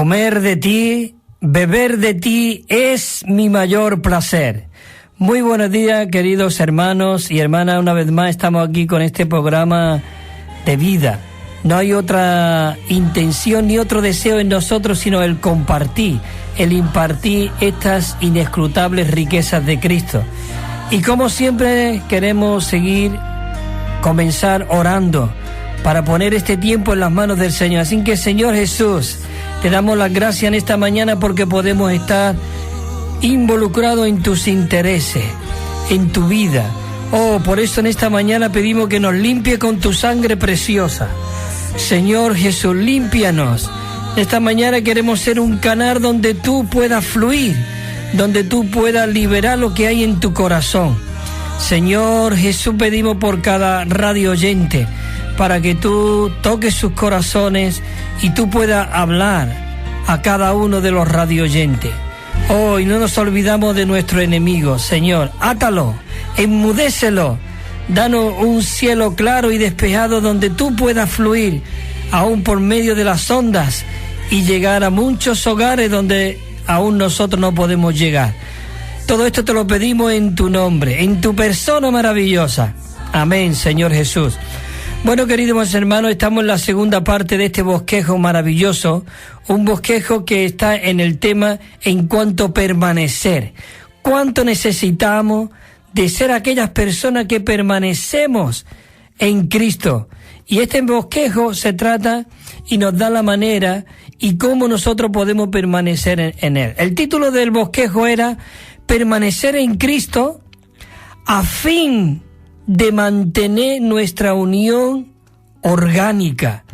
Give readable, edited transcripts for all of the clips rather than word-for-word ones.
Comer de ti, beber de ti es mi mayor placer. Muy buenos días, queridos hermanos y hermanas. Una vez más estamos aquí con este programa de vida. No hay otra intención ni otro deseo en nosotros sino el compartir, el impartir estas inescrutables riquezas de Cristo. Y como siempre queremos comenzar orando para poner este tiempo en las manos del Señor. Así que, Señor Jesús, te damos las gracias en esta mañana porque podemos estar involucrados en tus intereses, en tu vida. Oh, por eso en esta mañana pedimos que nos limpie con tu sangre preciosa. Señor Jesús, límpianos. Esta mañana queremos ser un canal donde tú puedas fluir, donde tú puedas liberar lo que hay en tu corazón. Señor Jesús, pedimos por cada radio oyente, para que tú toques sus corazones y tú puedas hablar a cada uno de los radio oyentes. Oh, y no nos olvidamos de nuestro enemigo, Señor. Átalo, enmudécelo, danos un cielo claro y despejado donde tú puedas fluir, aún por medio de las ondas, y llegar a muchos hogares donde aún nosotros no podemos llegar. Todo esto te lo pedimos en tu nombre, en tu persona maravillosa. Amén, Señor Jesús. Bueno, queridos hermanos, estamos en la segunda parte de este bosquejo maravilloso, un bosquejo que está en el tema en cuanto a permanecer. ¿Cuánto necesitamos de ser aquellas personas que permanecemos en Cristo? Y este bosquejo se trata y nos da la manera y cómo nosotros podemos permanecer en Él. El título del bosquejo era Permanecer en Cristo a fin de mantener nuestra unión orgánica.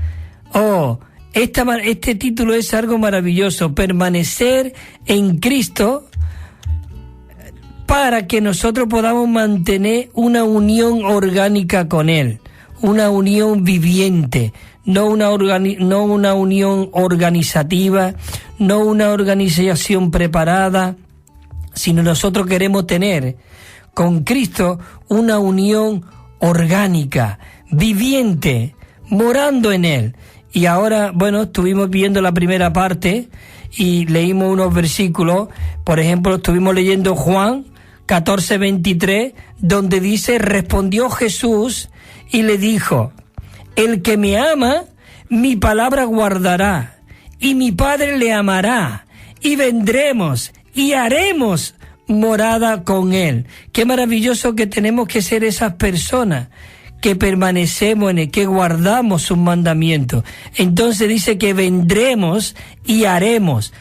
Oh, este título es algo maravilloso, permanecer en Cristo para que nosotros podamos mantener una unión orgánica con Él, una unión viviente, no una unión organizativa, no una organización preparada, sino nosotros queremos tener con Cristo una unión orgánica, viviente, morando en Él. Y ahora, bueno, estuvimos viendo la primera parte y leímos unos versículos. Por ejemplo, estuvimos leyendo Juan 14:23, donde dice: respondió Jesús y le dijo: el que me ama, mi palabra guardará, y mi Padre le amará, y vendremos y haremos morada con Él. Qué maravilloso que tenemos que ser esas personas que permanecemos en Él, que guardamos sus mandamientos. Entonces dice que vendremos y haremos.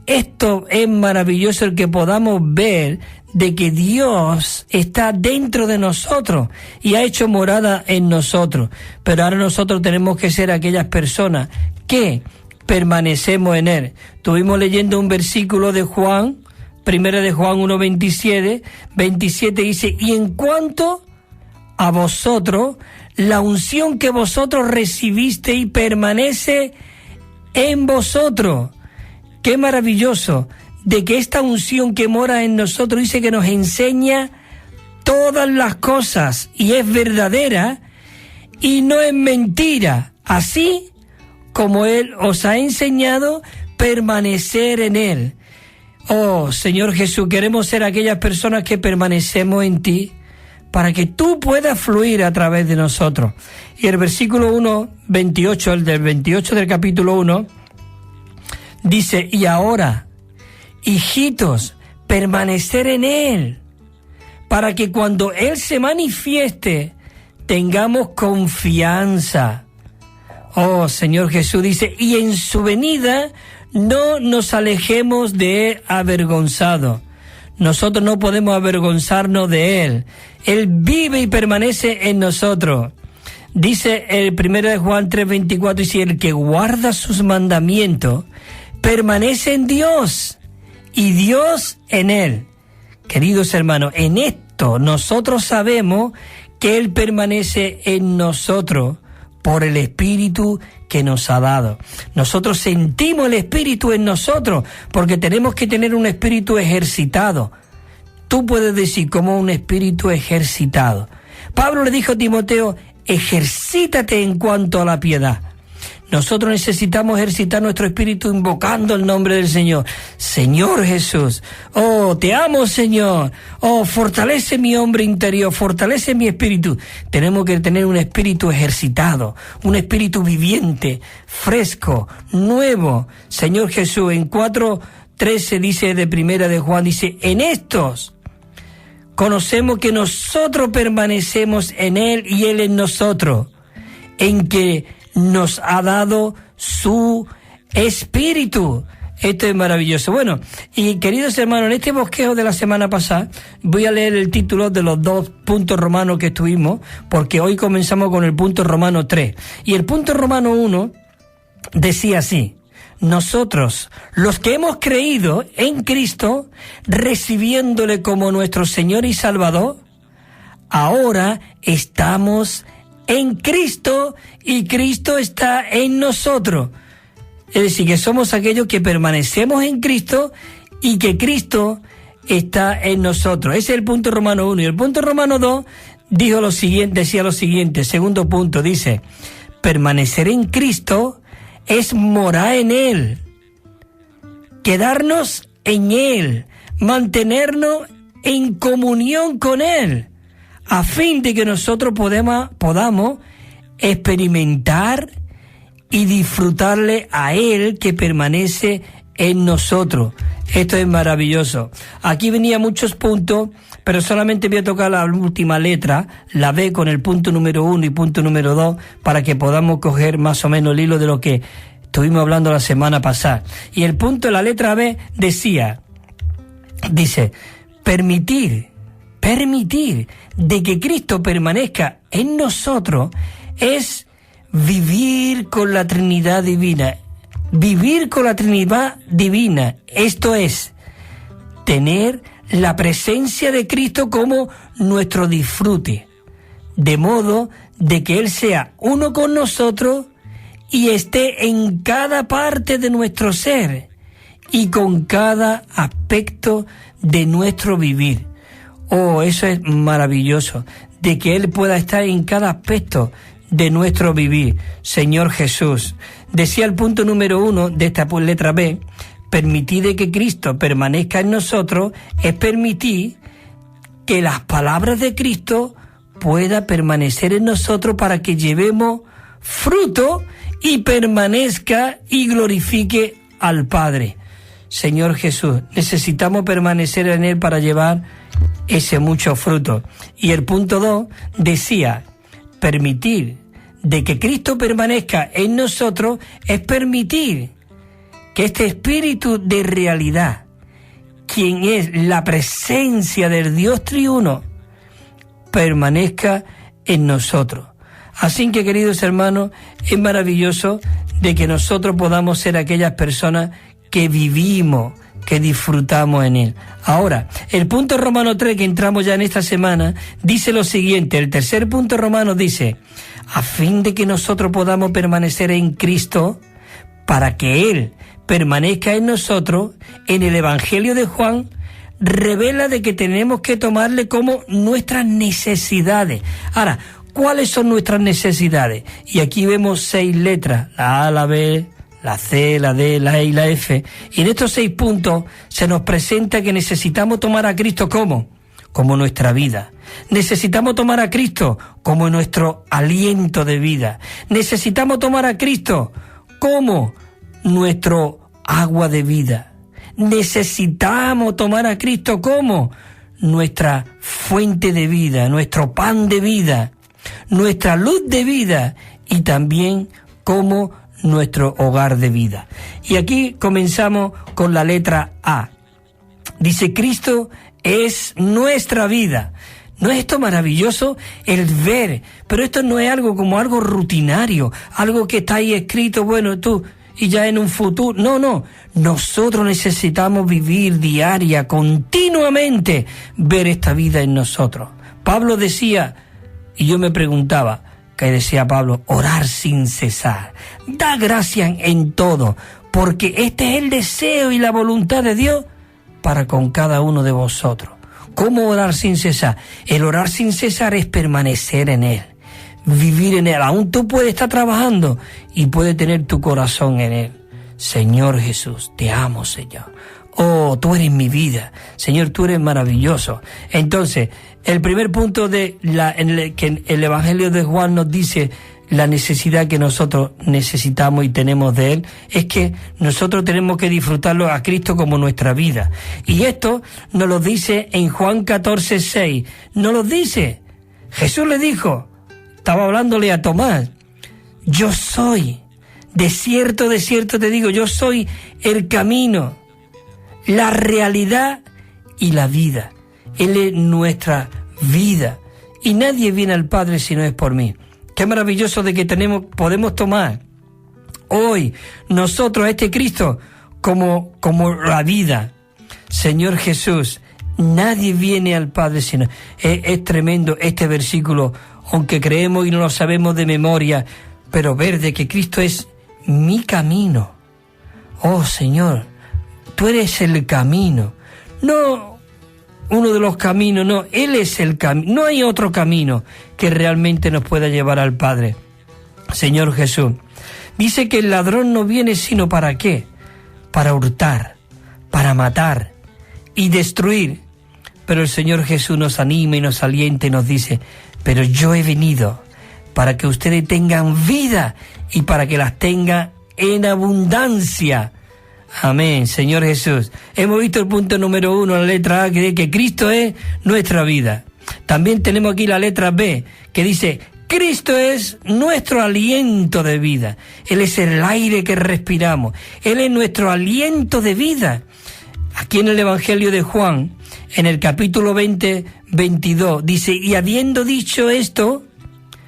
Esto es maravilloso, el que podamos ver de que Dios está dentro de nosotros y ha hecho morada en nosotros. Pero ahora nosotros tenemos que ser aquellas personas que permanecemos en Él. Estuvimos leyendo un versículo de Juan, primera de Juan 1:27 dice: y en cuanto a vosotros, la unción que vosotros recibisteis permanece en vosotros. Qué maravilloso de que esta unción que mora en nosotros dice que nos enseña todas las cosas y es verdadera y no es mentira, así como Él os ha enseñado permanecer en Él. Oh, Señor Jesús, queremos ser aquellas personas que permanecemos en ti para que tú puedas fluir a través de nosotros. Y el versículo 1:28, el del 28 del capítulo 1, dice: y ahora, hijitos, permanecer en Él, para que cuando Él se manifieste, tengamos confianza. Oh, Señor Jesús, dice: y en su venida no nos alejemos de Él avergonzado. Nosotros no podemos avergonzarnos de Él. Él vive y permanece en nosotros. Dice el 1 de Juan 3:24, dice: el que guarda sus mandamientos permanece en Dios y Dios en Él. Queridos hermanos, en esto nosotros sabemos que Él permanece en nosotros por el Espíritu que nos ha dado. Nosotros sentimos el Espíritu en nosotros porque tenemos que tener un espíritu ejercitado. Tú puedes decir como un espíritu ejercitado. Pablo le dijo a Timoteo: ejercítate en cuanto a la piedad. Nosotros necesitamos ejercitar nuestro espíritu invocando el nombre del Señor. Señor Jesús, oh, te amo, Señor. Oh, fortalece mi hombre interior, fortalece mi espíritu. Tenemos que tener un espíritu ejercitado, un espíritu viviente, fresco, nuevo. Señor Jesús, en 4:13 dice de Primera de Juan, dice, en estos conocemos que nosotros permanecemos en Él y Él en nosotros, en que nos ha dado su espíritu. Esto es maravilloso. Bueno, y queridos hermanos, en este bosquejo de la semana pasada voy a leer el título de los 2 puntos romanos que estuvimos, porque hoy comenzamos con el punto romano 3. Y el punto romano 1 decía así: nosotros, los que hemos creído en Cristo, recibiéndole como nuestro Señor y Salvador, ahora estamos en Cristo y Cristo está en nosotros. Es decir, que somos aquellos que permanecemos en Cristo y que Cristo está en nosotros. Ese es el punto romano 1. Y el punto romano 2 decía lo siguiente, segundo punto, dice, permanecer en Cristo es morar en Él, quedarnos en Él, mantenernos en comunión con Él, a fin de que nosotros podamos experimentar y disfrutarle a Él que permanece en nosotros. Esto es maravilloso. Aquí venía muchos puntos, pero solamente voy a tocar la última letra, la B, con el punto número 1 y punto número 2, para que podamos coger más o menos el hilo de lo que estuvimos hablando la semana pasada. Y el punto de la letra B dice, permitir de que Cristo permanezca en nosotros es vivir con la Trinidad Divina. Vivir con la Trinidad Divina, esto es, tener la presencia de Cristo como nuestro disfrute, de modo de que Él sea uno con nosotros y esté en cada parte de nuestro ser y con cada aspecto de nuestro vivir. Oh, eso es maravilloso, de que Él pueda estar en cada aspecto de nuestro vivir. Señor Jesús, decía el punto número 1 de esta letra B, permitir que Cristo permanezca en nosotros es permitir que las palabras de Cristo puedan permanecer en nosotros para que llevemos fruto y permanezca y glorifique al Padre. Señor Jesús, necesitamos permanecer en Él para llevar ese mucho fruto. Y el punto 2 decía, permitir de que Cristo permanezca en nosotros es permitir que este espíritu de realidad, quien es la presencia del Dios triuno, permanezca en nosotros. Así que, queridos hermanos, es maravilloso de que nosotros podamos ser aquellas personas que vivimos, que disfrutamos en Él. Ahora, el punto romano 3 que entramos ya en esta semana, dice lo siguiente, el tercer punto romano dice, a fin de que nosotros podamos permanecer en Cristo, para que Él permanezca en nosotros, en el Evangelio de Juan, revela de que tenemos que tomarle como nuestras necesidades. Ahora, ¿cuáles son nuestras necesidades? Y aquí vemos 6 letras, la A, la B, la C, la D, la E y la F. Y en estos 6 puntos se nos presenta que necesitamos tomar a Cristo como nuestra vida. Necesitamos tomar a Cristo como nuestro aliento de vida. Necesitamos tomar a Cristo como nuestro agua de vida. Necesitamos tomar a Cristo como nuestra fuente de vida, nuestro pan de vida, nuestra luz de vida y también como nuestro hogar de vida. Y aquí comenzamos con la letra A. Dice, Cristo es nuestra vida. ¿No es esto maravilloso? El ver, pero esto no es algo como algo rutinario, algo que está ahí escrito, bueno, tú, y ya en un futuro. No, nosotros necesitamos vivir diaria, continuamente, ver esta vida en nosotros. Pablo decía, y yo me preguntaba, ¿qué decía Pablo? Orar sin cesar. Da gracias en todo, porque este es el deseo y la voluntad de Dios para con cada uno de vosotros. ¿Cómo orar sin cesar? El orar sin cesar es permanecer en Él, vivir en Él. Aún tú puedes estar trabajando y puedes tener tu corazón en Él. Señor Jesús, te amo, Señor. Oh, tú eres mi vida. Señor, tú eres maravilloso. Entonces, el primer punto que el Evangelio de Juan nos dice la necesidad que nosotros necesitamos y tenemos de Él, es que nosotros tenemos que disfrutarlo a Cristo como nuestra vida. Y esto nos lo dice en Juan 14:6. Nos lo dice. Jesús le dijo, estaba hablándole a Tomás, yo soy, de cierto te digo, yo soy el camino, la realidad y la vida. Él es nuestra vida y nadie viene al Padre si no es por mí. Qué maravilloso de que podemos tomar hoy nosotros a este Cristo como la vida. Señor Jesús, nadie viene al Padre si no. Es tremendo este versículo, aunque creemos y no lo sabemos de memoria, pero ver de que Cristo es mi camino. Oh Señor, tú eres el camino, no uno de los caminos, no, Él es el camino, no hay otro camino que realmente nos pueda llevar al Padre. Señor Jesús, dice que el ladrón no viene sino ¿para qué? Para hurtar, para matar y destruir. Pero el Señor Jesús nos anima y nos alienta y nos dice, pero yo he venido para que ustedes tengan vida y para que las tengan en abundancia. Amén, Señor Jesús. Hemos visto el punto número 1, la letra A, que dice que Cristo es nuestra vida. También tenemos aquí la letra B, que dice, Cristo es nuestro aliento de vida. Él es el aire que respiramos. Él es nuestro aliento de vida. Aquí en el Evangelio de Juan, en el capítulo 20, 22, dice, y habiendo dicho esto,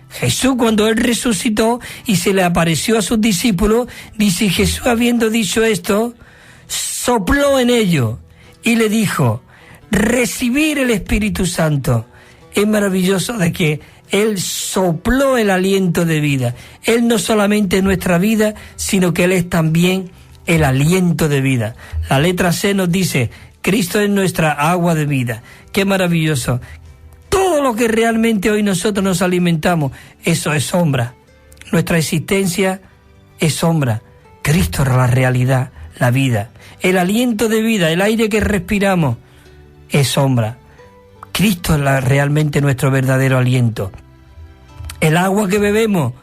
Jesús, cuando Él resucitó y se le apareció a sus discípulos, dice, Jesús habiendo dicho esto, sopló en ellos y le dijo, recibir el Espíritu Santo. Es maravilloso de que Él sopló el aliento de vida. Él no solamente es nuestra vida, sino que Él es también el aliento de vida. La letra C nos dice, Cristo es nuestra agua de vida. Qué maravilloso. Todo lo que realmente hoy nosotros nos alimentamos, eso es sombra. Nuestra existencia es sombra. Cristo es la realidad, la vida. El aliento de vida, el aire que respiramos, es sombra. Cristo es realmente nuestro verdadero aliento. El agua que bebemos,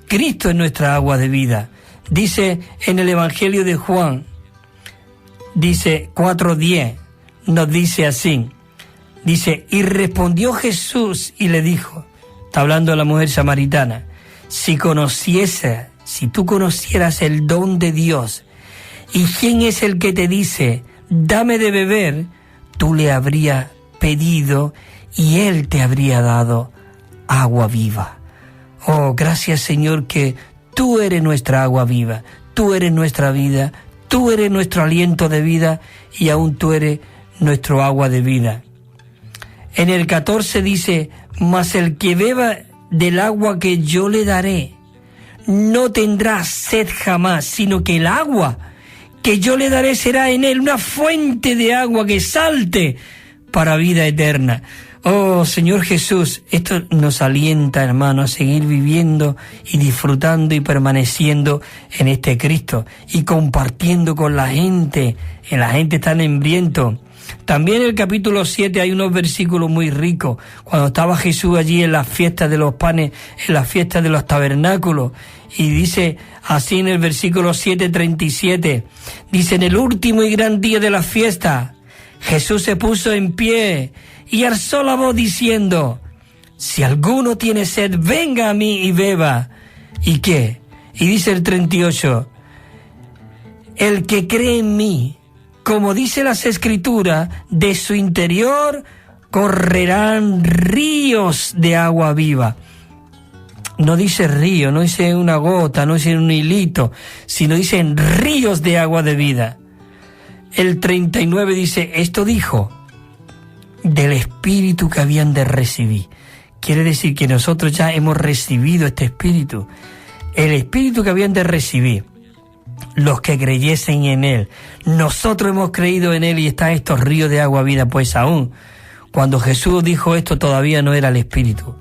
Cristo es nuestra agua de vida. Dice en el Evangelio de Juan, dice 4:10, nos dice así. Dice, y respondió Jesús y le dijo, está hablando a la mujer samaritana, si tú conocieras el don de Dios, y quién es el que te dice, dame de beber, tú le habrías pedido y Él te habría dado agua viva. Oh, gracias Señor que tú eres nuestra agua viva, tú eres nuestra vida, tú eres nuestro aliento de vida y aún tú eres nuestro agua de vida. En el 14 dice, mas el que beba del agua que yo le daré, no tendrá sed jamás, sino que el agua que yo le daré será en él una fuente de agua que salte para vida eterna. Oh, Señor Jesús, esto nos alienta, hermano, a seguir viviendo y disfrutando y permaneciendo en este Cristo y compartiendo con la gente. La gente está hambriento. También en el capítulo 7 hay unos versículos muy ricos. Cuando estaba Jesús allí en las fiestas de los panes, en las fiestas de los tabernáculos, y dice así en el versículo 7:37, dice, en el último y gran día de la fiesta, Jesús se puso en pie y alzó la voz diciendo, si alguno tiene sed, venga a mí y beba. ¿Y qué? Y dice el 38, el que cree en mí, como dice las Escrituras, de su interior correrán ríos de agua viva. No dice río, no dice una gota, no dice un hilito, sino dicen ríos de agua de vida. El 39 dice, esto dijo del Espíritu que habían de recibir. Quiere decir que nosotros ya hemos recibido este Espíritu. El Espíritu que habían de recibir los que creyesen en Él. Nosotros hemos creído en Él y están estos ríos de agua vida. Pues aún, cuando Jesús dijo esto, todavía no era el Espíritu.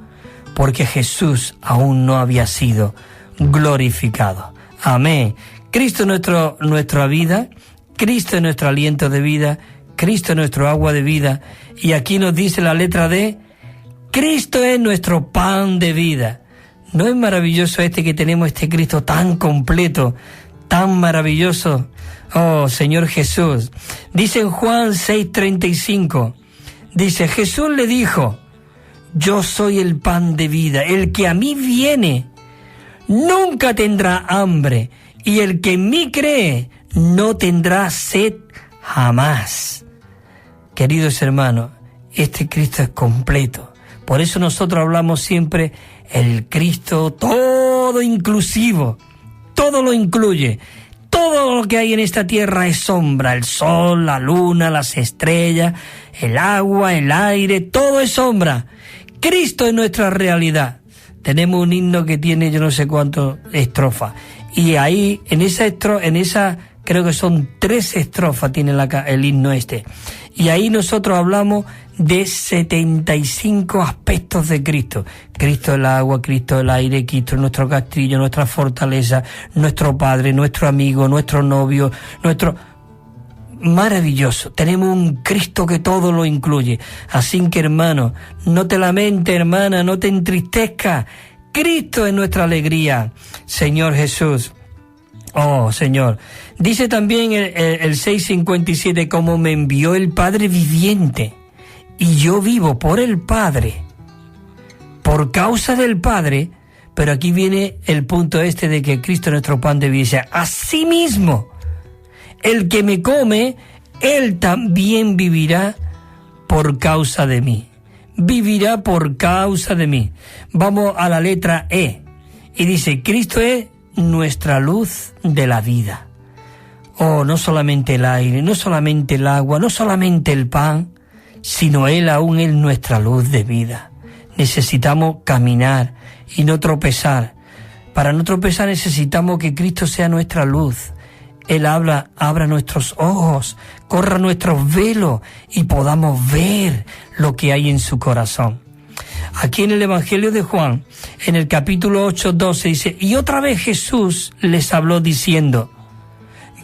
porque Jesús aún no había sido glorificado. Amén. Cristo es nuestra vida, Cristo es nuestro aliento de vida, Cristo es nuestro agua de vida. Y aquí nos dice la letra D, Cristo es nuestro pan de vida. ¿No es maravilloso que tenemos este Cristo tan completo, tan maravilloso? Oh, Señor Jesús. Dice en Juan 6:35, dice, Jesús le dijo, yo soy el pan de vida, el que a mí viene nunca tendrá hambre, y el que en mí cree no tendrá sed jamás. Queridos hermanos, este Cristo es completo. Por eso nosotros hablamos siempre el Cristo todo inclusivo, todo lo incluye. Todo lo que hay en esta tierra es sombra, el sol, la luna, las estrellas, el agua, el aire, todo es sombra. Cristo es nuestra realidad. Tenemos un himno que tiene yo no sé cuántas estrofas. Y ahí, en esa creo que son 3 estrofas tiene el himno este. Y ahí nosotros hablamos de 75 aspectos de Cristo. Cristo el agua, Cristo el aire, Cristo nuestro castillo, nuestra fortaleza, nuestro Padre, nuestro amigo, nuestro novio, Maravilloso. Tenemos un Cristo que todo lo incluye. Así que, hermano, no te lamentes, hermana, no te entristezcas. Cristo es nuestra alegría, Señor Jesús. Oh, Señor. Dice también el 6:57, como me envió el Padre viviente, y yo vivo por el Padre, por causa del Padre. Pero aquí viene el punto de que Cristo es nuestro pan de vida. Asimismo, el que me come, él también vivirá por causa de mí. Vivirá por causa de mí. Vamos a la letra E. Y dice, Cristo es nuestra luz de la vida. Oh, no solamente el aire, no solamente el agua, no solamente el pan, sino Él aún es nuestra luz de vida. Necesitamos caminar y no tropezar. Para no tropezar necesitamos que Cristo sea nuestra luz. Él abra nuestros ojos, corra nuestros velos y podamos ver lo que hay en su corazón. Aquí en el Evangelio de Juan, en el capítulo 8:12 dice, y otra vez Jesús les habló diciendo,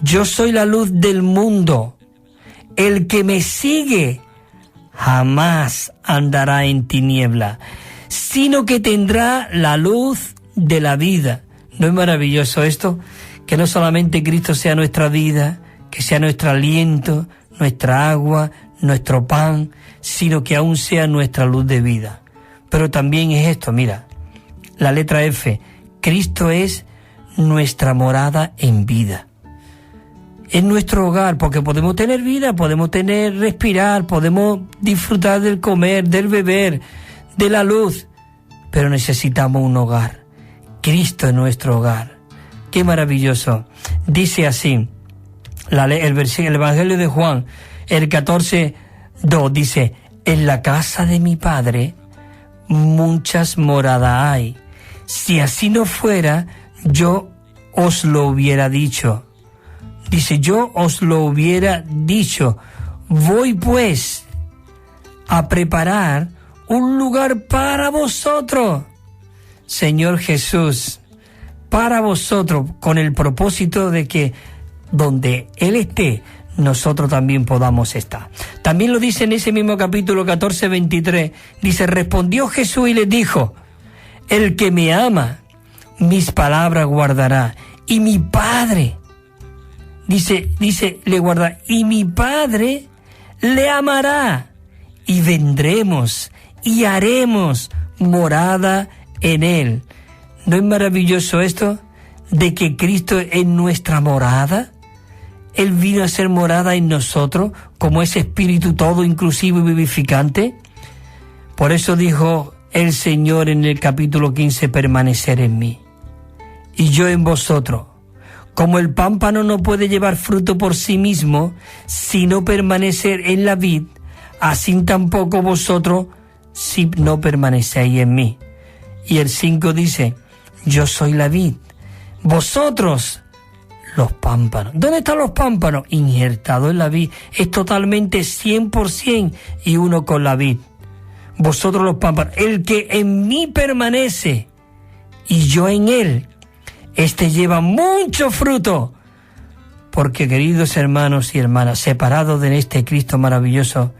yo soy la luz del mundo, el que me sigue jamás andará en tiniebla, sino que tendrá la luz de la vida. ¿No es maravilloso esto? Que no solamente Cristo sea nuestra vida, que sea nuestro aliento, nuestra agua, nuestro pan, sino que aún sea nuestra luz de vida. Pero también es esto, mira, la letra F, Cristo es nuestra morada en vida. Es nuestro hogar, porque podemos tener vida, podemos respirar, podemos disfrutar del comer, del beber, de la luz, pero necesitamos un hogar. Cristo es nuestro hogar. Qué maravilloso. Dice así, el Evangelio de Juan, el 14:2, dice, en la casa de mi Padre muchas moradas hay. Si así no fuera, yo os lo hubiera dicho. Dice, yo os lo hubiera dicho. Voy pues a preparar un lugar para vosotros. Señor Jesús, para vosotros, con el propósito de que donde Él esté, nosotros también podamos estar. También lo dice en ese mismo capítulo 14:23, dice, respondió Jesús y les dijo, el que me ama, mis palabras guardará, y mi Padre, dice, le guardará, y mi Padre le amará, y vendremos, y haremos morada en Él. ¿No es maravilloso esto? De que Cristo es nuestra morada. Él vino a ser morada en nosotros, como ese espíritu todo inclusivo y vivificante. Por eso dijo el Señor en el capítulo 15, permanecer en mí, y yo en vosotros. Como el pámpano no puede llevar fruto por sí mismo, sino permanecer en la vid, así tampoco vosotros, si no permanecéis en mí. Y el 5 dice, yo soy la vid, vosotros los pámpanos. ¿Dónde están los pámpanos? Injertados en la vid. Es totalmente 100% y uno con la vid. vosotros los pámpanos. El que en mí permanece y yo en él, este lleva mucho fruto. Porque, queridos hermanos y hermanas, separados de este Cristo maravilloso,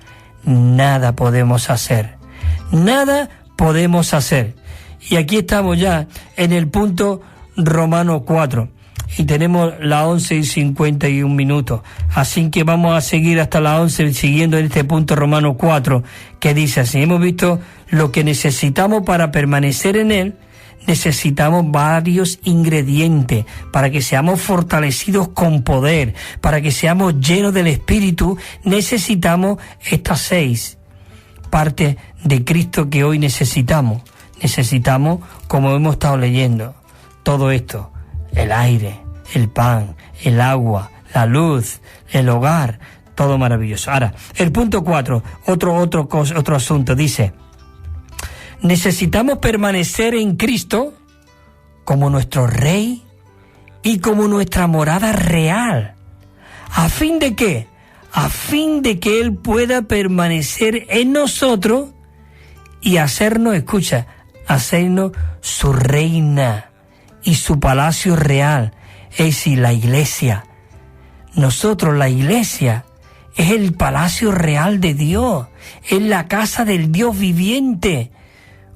nada podemos hacer. Nada podemos hacer. Y aquí estamos ya en el punto Romanos 4. Y tenemos las 11:51. Así que vamos a seguir hasta las 11 siguiendo en este punto Romanos 4, que dice así. Hemos visto lo que necesitamos para permanecer en él. Necesitamos varios ingredientes para que seamos fortalecidos con poder, para que seamos llenos del Espíritu. Necesitamos estas 6 partes de Cristo que hoy necesitamos. Necesitamos, como hemos estado leyendo, todo esto: el aire, el pan, el agua, la luz, el hogar, todo maravilloso. Ahora, el punto 4, otro asunto, dice: necesitamos permanecer en Cristo como nuestro Rey y como nuestra morada real. ¿A fin de qué? A fin de que Él pueda permanecer en nosotros y hacernos, escucha, hacernos su reina y su palacio real, es decir, la iglesia. Nosotros, la iglesia, es el palacio real de Dios, es la casa del Dios viviente,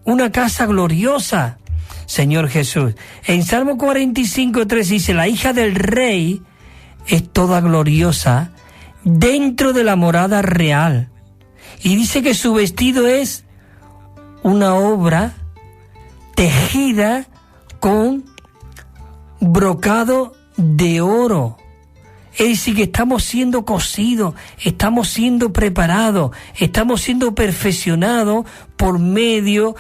una casa gloriosa, Señor Jesús. En Salmo 45:3 dice: la hija del rey es toda gloriosa dentro de la morada real. Y dice que su vestido es una obra tejida con brocado de oro. Es decir, que estamos siendo cosidos, estamos siendo preparados, estamos siendo perfeccionados por medio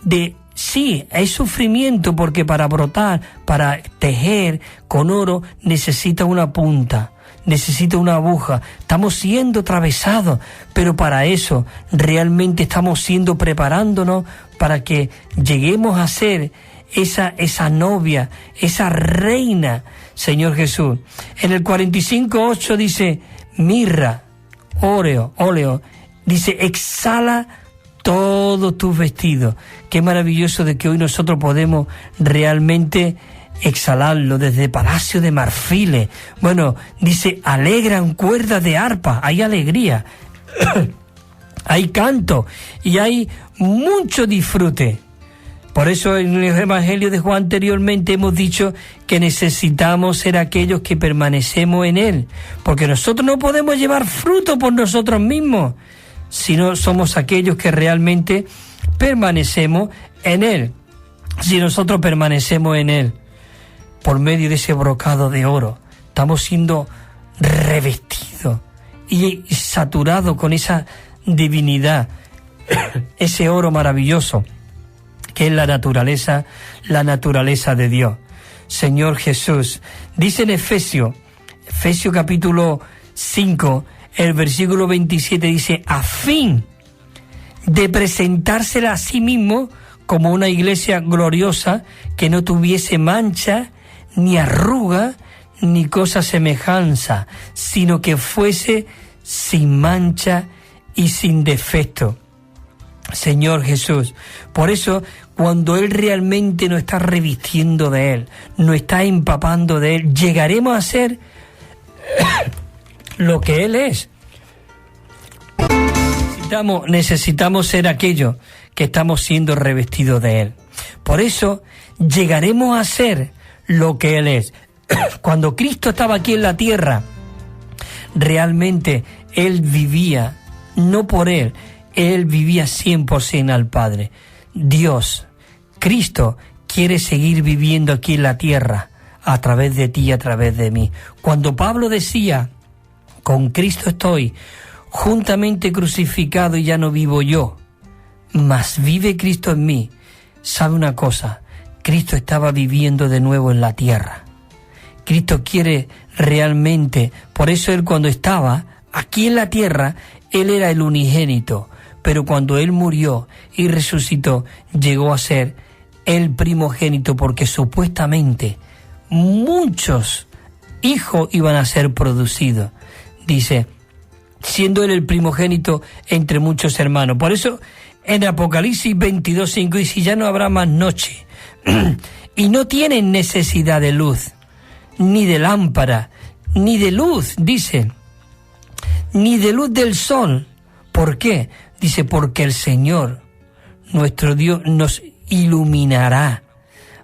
de... Sí, hay sufrimiento, porque para brotar, para tejer con oro, necesita una punta, necesita una aguja. Estamos siendo atravesados, pero para eso realmente estamos siendo preparándonos para que lleguemos a ser esa novia, esa reina, Señor Jesús. En el 45:8 dice: mirra, óleo, dice: exhala todos tus vestidos. Qué maravilloso de que hoy nosotros podemos realmente exhalarlo desde palacio de marfiles. Bueno, dice: alegran cuerdas de arpa, hay alegría, hay canto y hay mucho disfrute. Por eso en el Evangelio de Juan anteriormente hemos dicho que necesitamos ser aquellos que permanecemos en Él, porque nosotros no podemos llevar fruto por nosotros mismos, sino somos aquellos que realmente permanecemos en Él. Si nosotros permanecemos en Él, por medio de ese brocado de oro, estamos siendo revestidos y saturados con esa divinidad, ese oro maravilloso, que es la naturaleza de Dios. Señor Jesús, dice en Efesios capítulo 5, el versículo 27, dice: a fin de presentársela a sí mismo como una iglesia gloriosa, que no tuviese mancha, ni arruga, ni cosa semejanza, sino que fuese sin mancha y sin defecto. Señor Jesús, por eso cuando Él realmente nos está revistiendo de Él, nos está empapando de Él, llegaremos a ser lo que Él es. Necesitamos ser aquellos que estamos siendo revestidos de Él. Por eso llegaremos a ser lo que Él es. Cuando Cristo estaba aquí en la tierra, realmente Él vivía, no por Él vivía 100% al Padre. Dios, Cristo, quiere seguir viviendo aquí en la tierra a través de ti y a través de mí. Cuando Pablo decía: con Cristo estoy juntamente crucificado y ya no vivo yo, mas vive Cristo en mí, ¿sabe una cosa? Cristo estaba viviendo de nuevo en la tierra. Cristo quiere realmente, por eso Él, cuando estaba aquí en la tierra, Él era el unigénito, pero cuando Él murió y resucitó, llegó a ser el primogénito, porque supuestamente muchos hijos iban a ser producidos. Dice, siendo Él el primogénito entre muchos hermanos. Por eso En Apocalipsis 22:5 dice, ya no habrá más noche, y no tienen necesidad de luz, ni de lámpara, ni de luz, dice, ni de luz del sol. ¿Por qué? Dice, porque el Señor, nuestro Dios, nos iluminará.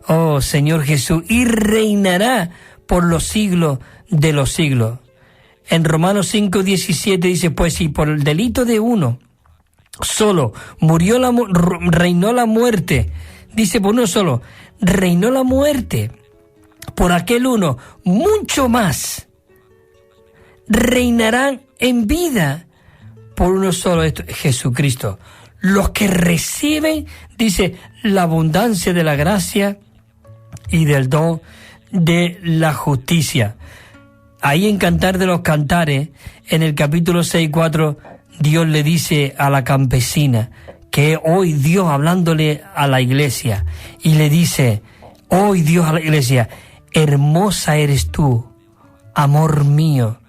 Oh, Señor Jesús, y reinará por los siglos de los siglos. En Romanos 5:17 dice, pues si por el delito de uno solo reinó la muerte, dice por uno solo, reinó la muerte, por aquel uno, mucho más reinarán en vida por uno solo, Jesucristo. Los que reciben, dice, la abundancia de la gracia y del don de la justicia. Ahí en Cantar de los Cantares, en el capítulo 6:4, Dios le dice a la campesina, que hoy Dios hablándole a la iglesia, y le dice, hoy Dios a la iglesia, hermosa eres tú, amor mío,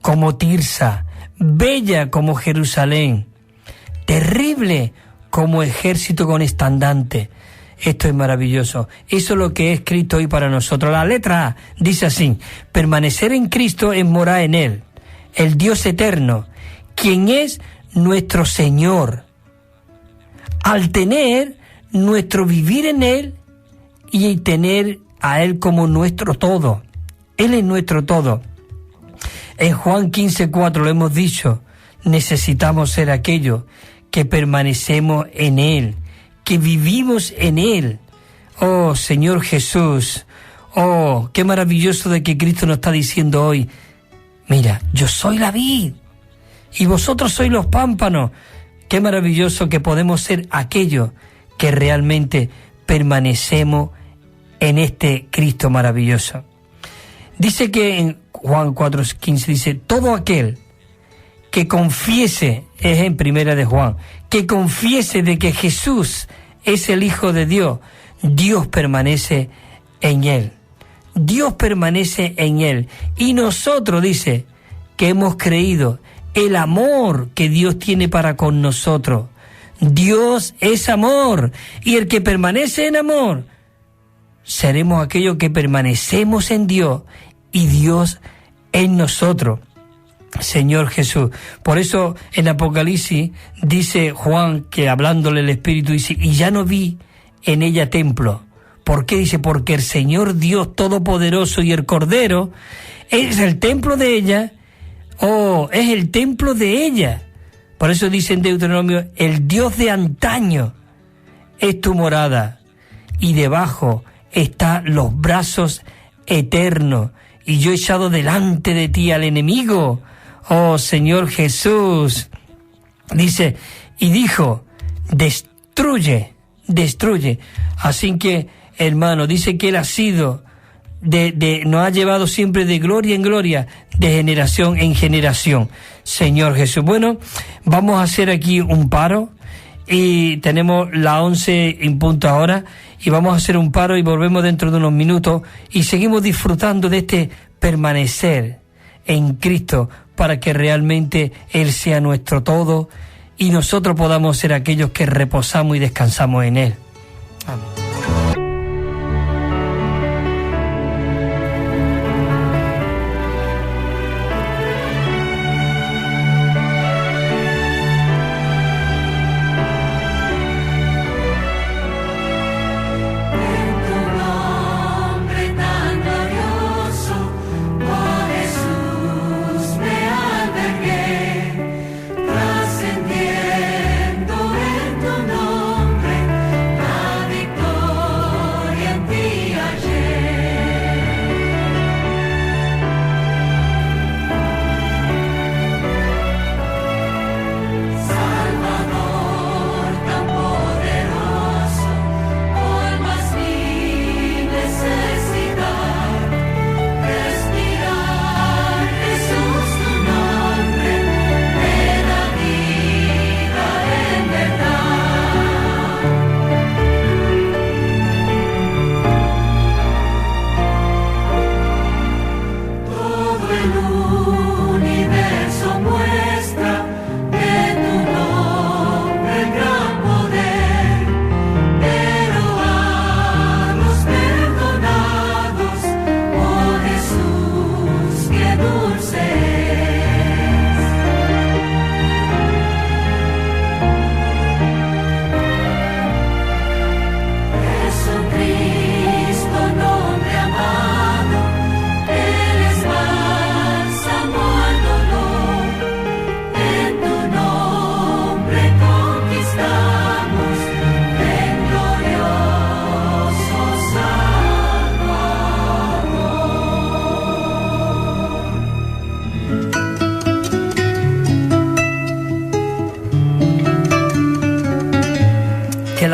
como Tirsa, bella como Jerusalén, terrible como ejército con estandarte. Esto es maravilloso. Eso es lo que es Cristo hoy para nosotros. La letra A dice así, permanecer en Cristo es morar en Él, el Dios eterno, quien es nuestro Señor. Al tener nuestro vivir en Él y tener a Él como nuestro todo. Él es nuestro todo. En Juan 15:4 lo hemos dicho, necesitamos ser aquellos que permanecemos en Él, que vivimos en Él. Oh, Señor Jesús, oh, qué maravilloso de que Cristo nos está diciendo hoy, mira, yo soy la vid y vosotros sois los pámpanos. Qué maravilloso que podemos ser aquellos que realmente permanecemos en este Cristo maravilloso. Dice que en Juan 4:15 dice, todo aquel que confiese, es en primera de Juan, que confiese de que Jesús es el Hijo de Dios, Dios permanece en él. Dios permanece en él. Y nosotros, dice, que hemos creído el amor que Dios tiene para con nosotros. Dios es amor, y el que permanece en amor, seremos aquellos que permanecemos en Dios y Dios en nosotros. Señor Jesús. Por eso en Apocalipsis dice Juan, que hablándole el Espíritu, dice, y ya no vi en ella templo. ¿Por qué? Dice, porque el Señor Dios Todopoderoso y el Cordero es el templo de ella. Oh, es el templo de ella. Por eso dice en Deuteronomio, el Dios de antaño es tu morada, y debajo están los brazos eternos, y yo he echado delante de ti al enemigo. Oh, Señor Jesús. Dice, y dijo, destruye, destruye. Así que, hermano, dice que Él ha sido, nos ha llevado siempre de gloria en gloria, de generación en generación. Señor Jesús. Bueno, vamos a hacer aquí un paro, y tenemos las 11 en punto ahora, y vamos a hacer un paro y volvemos dentro de unos minutos, y seguimos disfrutando de este permanecer en Cristo, para que realmente Él sea nuestro todo y nosotros podamos ser aquellos que reposamos y descansamos en Él. Amén. Trascendiendo en tu nombre, la victoria.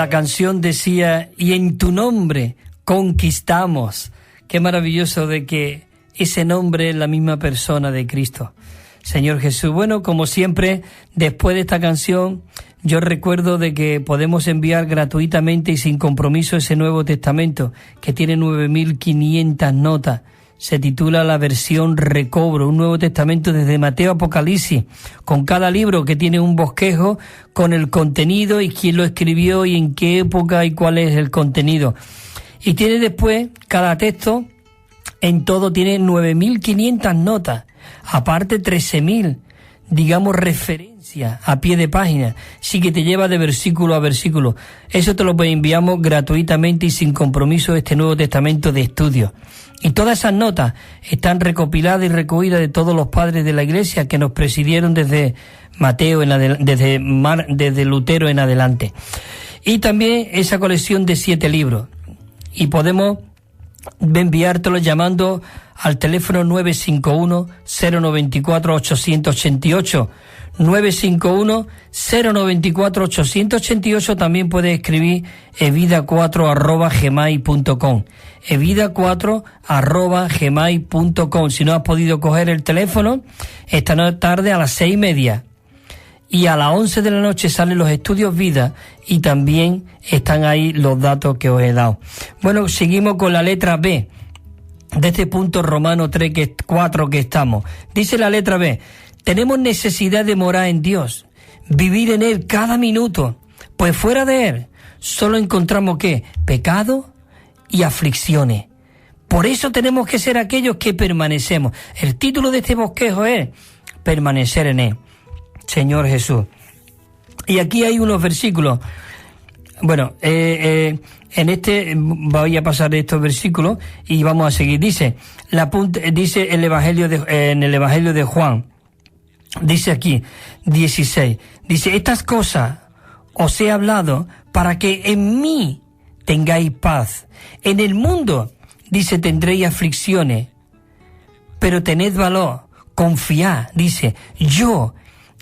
la canción decía, y en tu nombre conquistamos. Qué maravilloso de que ese nombre es la misma persona de Cristo, Señor Jesús. Bueno, como siempre, después de esta canción, yo recuerdo de que podemos enviar gratuitamente y sin compromiso ese Nuevo Testamento, que tiene 9.500 notas. Se titula la versión Recobro, un Nuevo Testamento desde Mateo a Apocalipsis, con cada libro que tiene un bosquejo con el contenido y quién lo escribió y en qué época y cuál es el contenido. Y tiene después, cada texto, en todo tiene 9.500 notas, aparte 13.000, digamos, referencias a pie de página, sí que te lleva de versículo a versículo. Eso te lo enviamos gratuitamente y sin compromiso, este Nuevo Testamento de estudio. Y todas esas notas están recopiladas y recogidas de todos los padres de la Iglesia que nos presidieron desde Mateo, desde Lutero en adelante. Y también esa colección de 7 libros. Y podemos enviártelo llamando al teléfono 951-094-888. 951-094-888. También puedes escribir evida4@gmail.com. evida4@gmail.com. Si no has podido coger el teléfono, esta tarde a las 6:30 y a las 11 de la noche salen los estudios Vida y también están ahí los datos que os he dado. Bueno, seguimos con la letra B de este punto Romano 3:4 que estamos. Dice la letra B: tenemos necesidad de morar en Dios, vivir en Él cada minuto, pues fuera de Él solo encontramos ¿qué? Pecado y aflicciones. Por eso tenemos que ser aquellos que permanecemos. El título de este bosquejo es Permanecer en Él, Señor Jesús. Y aquí hay unos versículos. Bueno, en este voy a pasar estos versículos y vamos a seguir. Dice el Evangelio en el Evangelio de Juan. Dice aquí, 16, dice, estas cosas os he hablado para que en mí tengáis paz. En el mundo, dice, tendréis aflicciones, pero tened valor, confiad, dice, yo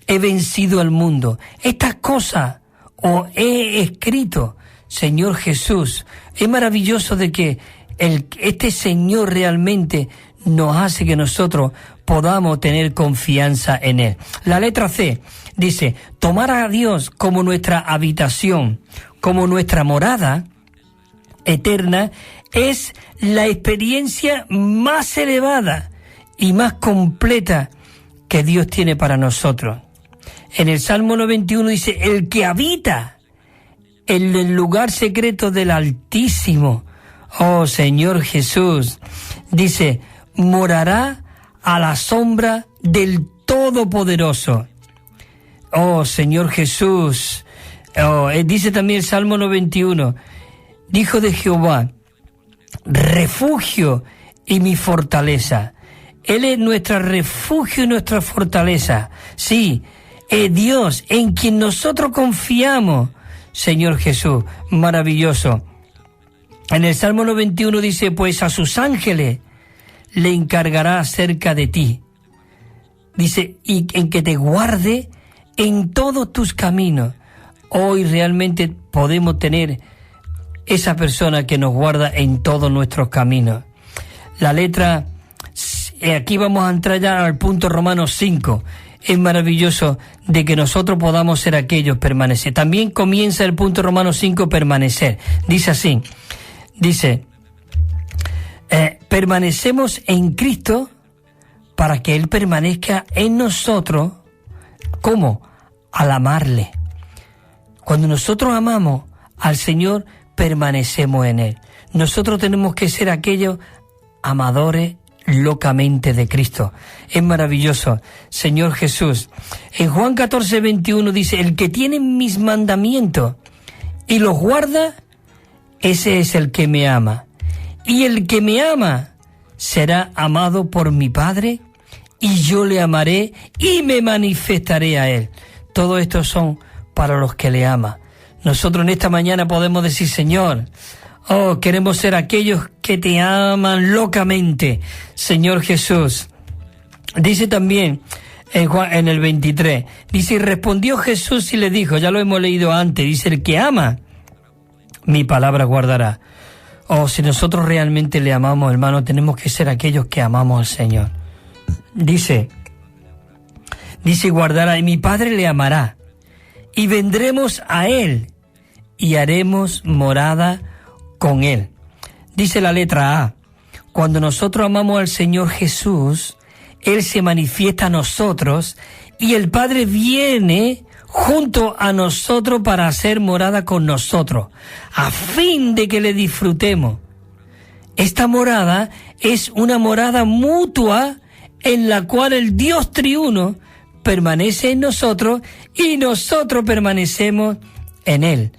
he vencido al mundo. Estas cosas os he escrito, Señor Jesús. Es maravilloso de que este Señor realmente nos hace que nosotros podamos tener confianza en Él. La letra C dice, tomar a Dios como nuestra habitación, como nuestra morada eterna, es la experiencia más elevada y más completa que Dios tiene para nosotros. En el Salmo 91 dice, el que habita en el lugar secreto del Altísimo, oh Señor Jesús, dice, morará a la sombra del Todopoderoso. Oh Señor Jesús. Dice también el Salmo 91, dijo de Jehová, refugio y mi fortaleza. Él es nuestro refugio y nuestra fortaleza. Sí, es Dios en quien nosotros confiamos, Señor Jesús. Maravilloso. En el Salmo 91 dice, pues a sus ángeles le encargará acerca de ti. Dice, y en que te guarde en todos tus caminos. Hoy realmente podemos tener esa persona que nos guarda en todos nuestros caminos. La letra, aquí vamos a entrar ya al punto Romanos 5. Es maravilloso de que nosotros podamos ser aquellos permanecer. También comienza el punto Romanos 5, permanecer. Dice así, dice, permanecemos en Cristo para que Él permanezca en nosotros. ¿Cómo? Al amarle. Cuando nosotros amamos al Señor, permanecemos en Él. Nosotros tenemos que ser aquellos amadores locamente de Cristo. Es maravilloso, Señor Jesús. En Juan 14:21 dice, el que tiene mis mandamientos y los guarda, ese es el que me ama. Y el que me ama será amado por mi Padre, y yo le amaré y me manifestaré a Él. Todo esto son para los que le aman. Nosotros en esta mañana podemos decir, Señor, oh, queremos ser aquellos que te aman locamente, Señor Jesús. Dice también en el 23, dice, y respondió Jesús y le dijo, ya lo hemos leído antes, dice, el que ama mi palabra guardará. Oh, si nosotros realmente le amamos, hermano, tenemos que ser aquellos que amamos al Señor. Dice, guardará, y mi Padre le amará, y vendremos a Él, y haremos morada con Él. Dice la letra A, cuando nosotros amamos al Señor Jesús, Él se manifiesta a nosotros, y el Padre viene junto a nosotros para hacer morada con nosotros, a fin de que le disfrutemos. Esta morada es una morada mutua en la cual el Dios triuno permanece en nosotros y nosotros permanecemos en Él.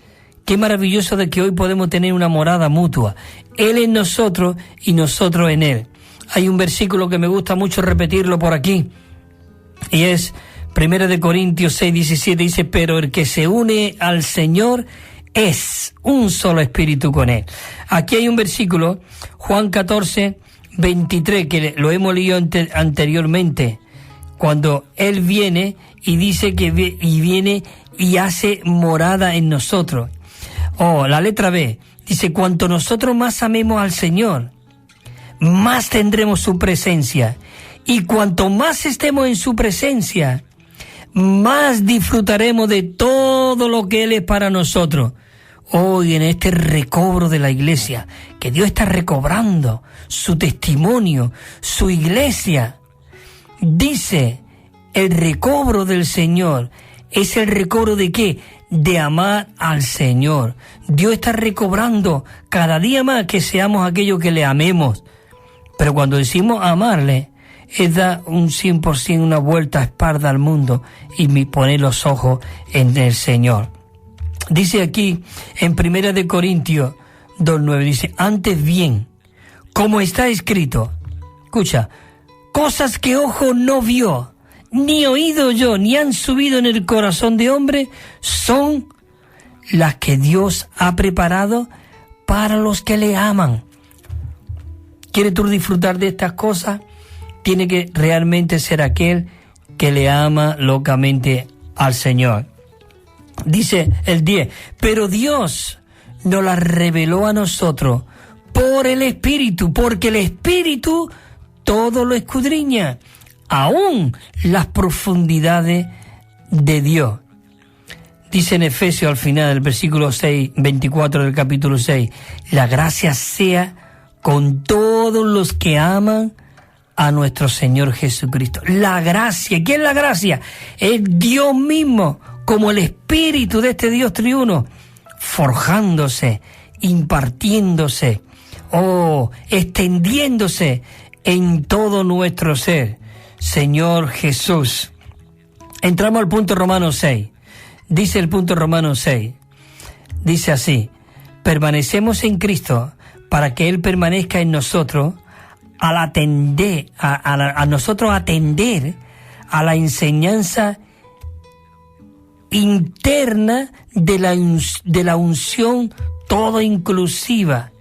Qué maravilloso de que hoy podemos tener una morada mutua. Él en nosotros y nosotros en Él. Hay un versículo que me gusta mucho repetirlo por aquí, y es 1 Corintios 6:17, dice, pero el que se une al Señor es un solo espíritu con Él. Aquí hay un versículo, Juan 14:23, que lo hemos leído anteriormente, cuando Él viene y dice que viene y hace morada en nosotros. Oh, la letra B, dice, cuanto nosotros más amemos al Señor, más tendremos su presencia. Y cuanto más estemos en su presencia, más disfrutaremos de todo lo que Él es para nosotros. Hoy en este recobro de la iglesia, que Dios está recobrando su testimonio, su iglesia, dice, el recobro del Señor es el recobro ¿de qué? De amar al Señor. Dios está recobrando cada día más que seamos aquellos que le amemos. Pero cuando decimos amarle, es dar un 100%, una vuelta a espalda al mundo y poner los ojos en el Señor. Dice aquí en 1 Corintios 2:9, dice, antes bien, como está escrito, escucha, cosas que ojo no vio, ni oído yo, ni han subido en el corazón de hombre, son las que Dios ha preparado para los que le aman. ¿Quieres tú disfrutar de estas cosas? Tiene que realmente ser aquel que le ama locamente al Señor. Dice el 10, pero Dios nos las reveló a nosotros por el Espíritu, porque el Espíritu todo lo escudriña, aún las profundidades de Dios. Dice en Efesios al final del versículo 6, 24 del capítulo 6, la gracia sea con todos los que aman a nuestro Señor Jesucristo. La gracia, ¿qué es la gracia? Es Dios mismo, como el Espíritu de este Dios triuno, forjándose, impartiéndose, extendiéndose en todo nuestro ser. Señor Jesús. Entramos al punto Romanos 6. Dice el punto Romanos 6. Dice así, permanecemos en Cristo para que Él permanezca en nosotros, al atender, a nosotros atender a la enseñanza interna de la unción todo inclusiva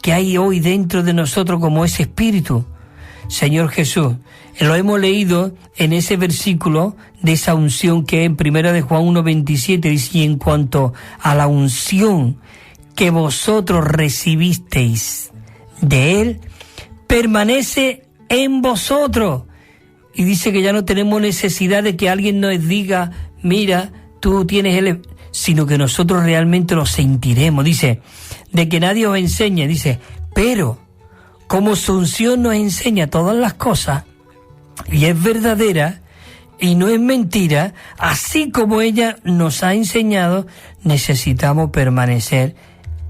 que hay hoy dentro de nosotros como ese Espíritu. Señor Jesús, lo hemos leído en ese versículo de esa unción que en 1 Juan 1:27 dice, y en cuanto a la unción que vosotros recibisteis de Él, permanece en vosotros. Y dice que ya no tenemos necesidad de que alguien nos diga, mira, tú tienes Él, sino que nosotros realmente lo sentiremos. Dice, de que nadie os enseñe, dice, pero como su unción nos enseña todas las cosas, y es verdadera, y no es mentira, así como ella nos ha enseñado, necesitamos permanecer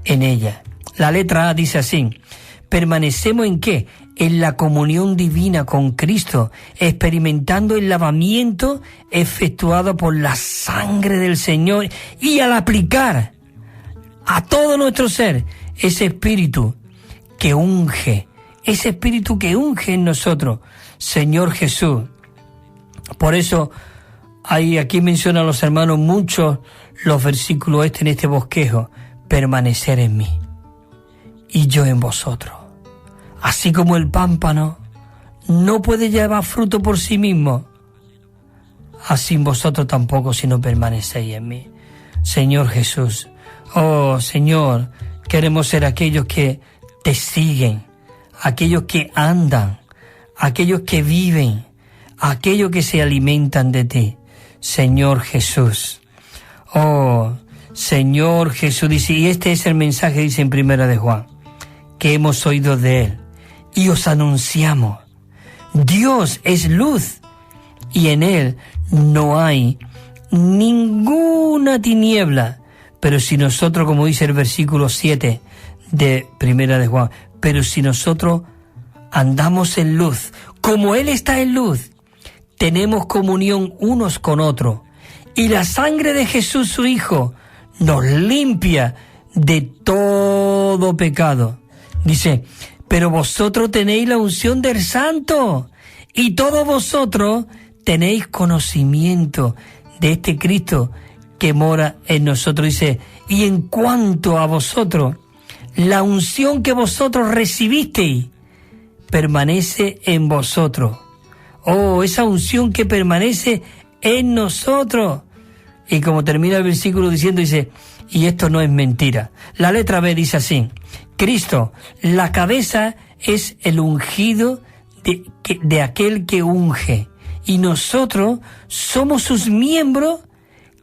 en ella. La letra A dice así, ¿permanecemos en qué? En la comunión divina con Cristo, experimentando el lavamiento efectuado por la sangre del Señor, y al aplicar a todo nuestro ser ese Espíritu que unge, en nosotros, Señor Jesús. Por eso aquí mencionan los hermanos muchos los versículos en este bosquejo, permanecer en mí y yo en vosotros. Así como el pámpano no puede llevar fruto por sí mismo, así vosotros tampoco si no permanecéis en mí. Señor Jesús, Oh, Señor, queremos ser aquellos que te siguen, aquellos que andan, aquellos que viven, aquellos que se alimentan de ti, Señor Jesús. Oh, Señor Jesús, dice, y este es el mensaje, dice en Primera de Juan, que hemos oído de Él, y os anunciamos. Dios es luz, y en Él no hay ninguna tiniebla. Pero si nosotros, como dice el versículo 7 de Primera de Juan, pero si nosotros andamos en luz, como Él está en luz, tenemos comunión unos con otros, y la sangre de Jesús, su Hijo, nos limpia de todo pecado. Dice, pero vosotros tenéis la unción del Santo, y todos vosotros tenéis conocimiento de este Cristo que mora en nosotros. Dice, y en cuanto a vosotros, la unción que vosotros recibisteis permanece en vosotros. Oh, esa unción que permanece en nosotros. Y como termina el versículo diciendo, dice, y esto no es mentira. La letra B dice así, Cristo, la cabeza, es el ungido de aquel que unge, y nosotros somos sus miembros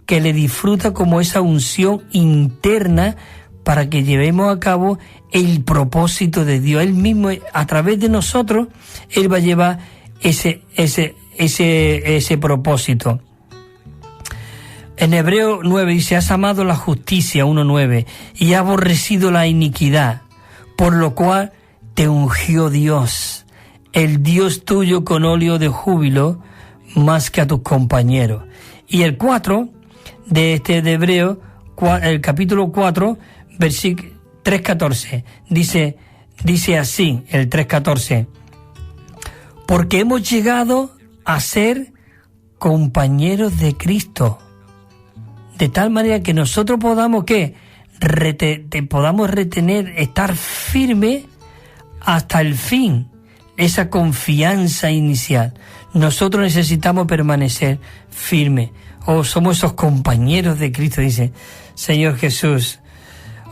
que le disfruta como esa unción interna para que llevemos a cabo el propósito de Dios. Él mismo, a través de nosotros, Él va a llevar ese propósito. En Hebreo 9 dice, has amado la justicia, 1:9, y has aborrecido la iniquidad, por lo cual te ungió Dios, el Dios tuyo, con óleo de júbilo, más que a tus compañeros. Y el 4 de Hebreo, el capítulo 4, versículo 3:14, dice así, el 3:14, porque hemos llegado a ser compañeros de Cristo, de tal manera que nosotros podamos, podamos retener, estar firme hasta el fin, esa confianza inicial. Nosotros necesitamos permanecer firmes. Oh, somos esos compañeros de Cristo, dice Señor Jesús.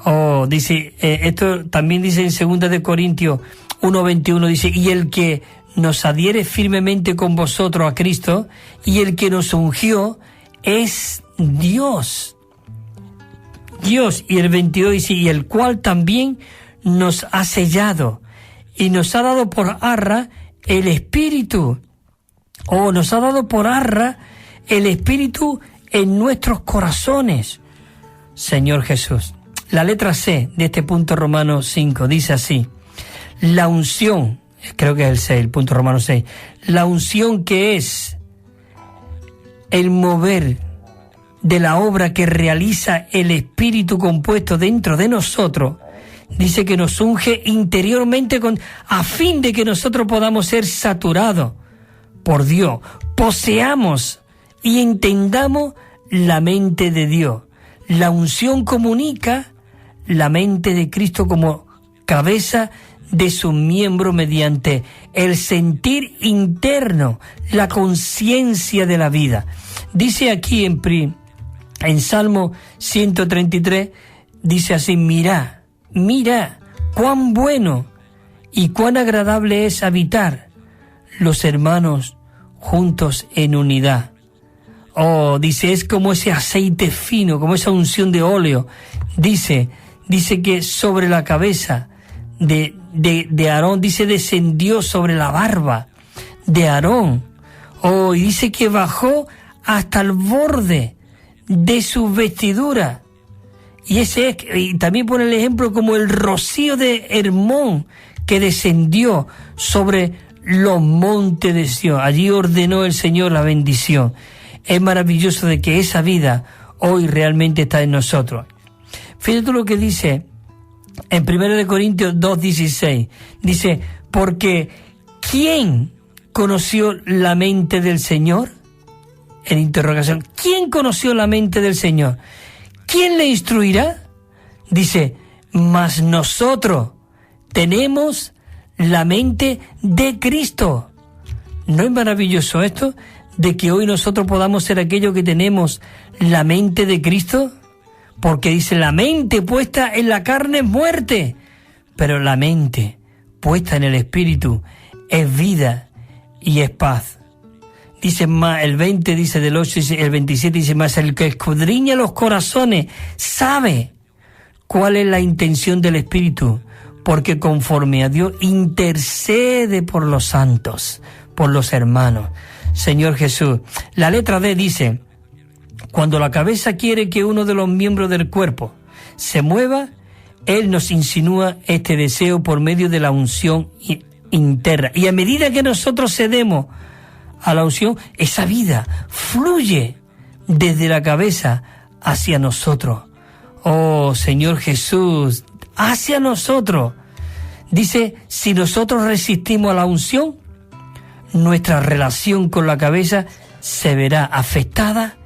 Oh, dice, esto también dice en 2 de Corintios 1:21, dice, y el que nos adhiere firmemente con vosotros a Cristo, y el que nos ungió es Dios. Dios. Y el 22 dice, y el cual también nos ha sellado, y nos ha dado por arra el Espíritu. Oh, nos ha dado por arra el Espíritu en nuestros corazones. Señor Jesús. La letra C de este punto Romanos 5 dice así, la unción, creo que es el 6, el punto Romanos 6, la unción que es el mover de la obra que realiza el Espíritu compuesto dentro de nosotros, dice que nos unge interiormente a fin de que nosotros podamos ser saturados por Dios, poseamos y entendamos la mente de Dios. La unción comunica la mente de Cristo como cabeza de sus miembros mediante el sentir interno, la conciencia de la vida. Dice aquí en Salmo 133, dice así, mira, cuán bueno y cuán agradable es habitar los hermanos juntos en unidad. Oh, dice, es como ese aceite fino, como esa unción de óleo. Dice que sobre la cabeza de Aarón, dice, descendió sobre la barba de Aarón. Oh, y dice que bajó hasta el borde de sus vestiduras. Y también pone el ejemplo como el rocío de Hermón que descendió sobre los montes de Sion. Allí ordenó el Señor la bendición. Es maravilloso de que esa vida hoy realmente está en nosotros. Fíjate lo que dice en 1 Corintios 2:16. Dice, porque ¿quién conoció la mente del Señor? En interrogación, ¿quién conoció la mente del Señor? ¿Quién le instruirá? Dice, mas nosotros tenemos la mente de Cristo. ¿No es maravilloso esto? De que hoy nosotros podamos ser aquellos que tenemos la mente de Cristo. Porque dice, la mente puesta en la carne es muerte, pero la mente puesta en el Espíritu es vida y es paz. Dice más, el 20 dice del 8, el 27 dice más, el que escudriña los corazones sabe cuál es la intención del Espíritu, porque conforme a Dios intercede por los santos, por los hermanos. Señor Jesús, la letra D dice, cuando la cabeza quiere que uno de los miembros del cuerpo se mueva, Él nos insinúa este deseo por medio de la unción interna. Y a medida que nosotros cedemos a la unción, esa vida fluye desde la cabeza hacia nosotros. Oh, Señor Jesús, hacia nosotros. Dice, si nosotros resistimos a la unción, nuestra relación con la cabeza se verá afectada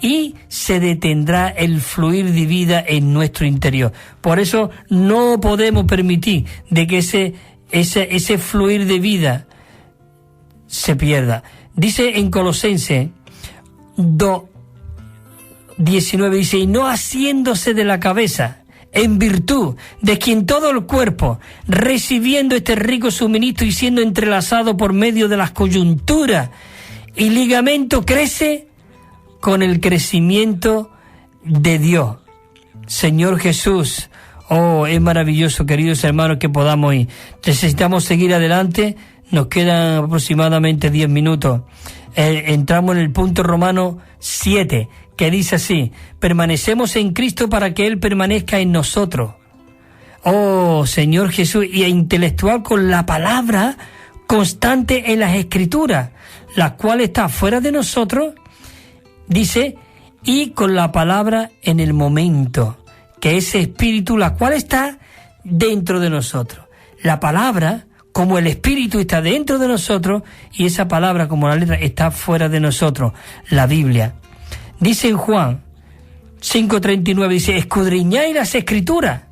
y se detendrá el fluir de vida en nuestro interior. Por eso no podemos permitir de que ese fluir de vida se pierda. Dice en Colosenses 2:19, dice, y no haciéndose de la cabeza, en virtud de quien todo el cuerpo, recibiendo este rico suministro y siendo entrelazado por medio de las coyunturas y ligamentos, crece con el crecimiento de Dios. Señor Jesús, oh, es maravilloso, queridos hermanos, que podamos ir. Necesitamos seguir adelante. Nos quedan aproximadamente 10 minutos. Entramos en el punto Romano 7, que dice así, permanecemos en Cristo para que Él permanezca en nosotros. Oh, Señor Jesús, y intelectual con la palabra constante en las Escrituras, la cual está fuera de nosotros, dice, y con la palabra en el momento, que ese Espíritu, la cual está dentro de nosotros. La palabra, como el Espíritu está dentro de nosotros, y esa palabra, como la letra, está fuera de nosotros, la Biblia. Dice en Juan 5:39, dice, escudriñáis las Escrituras,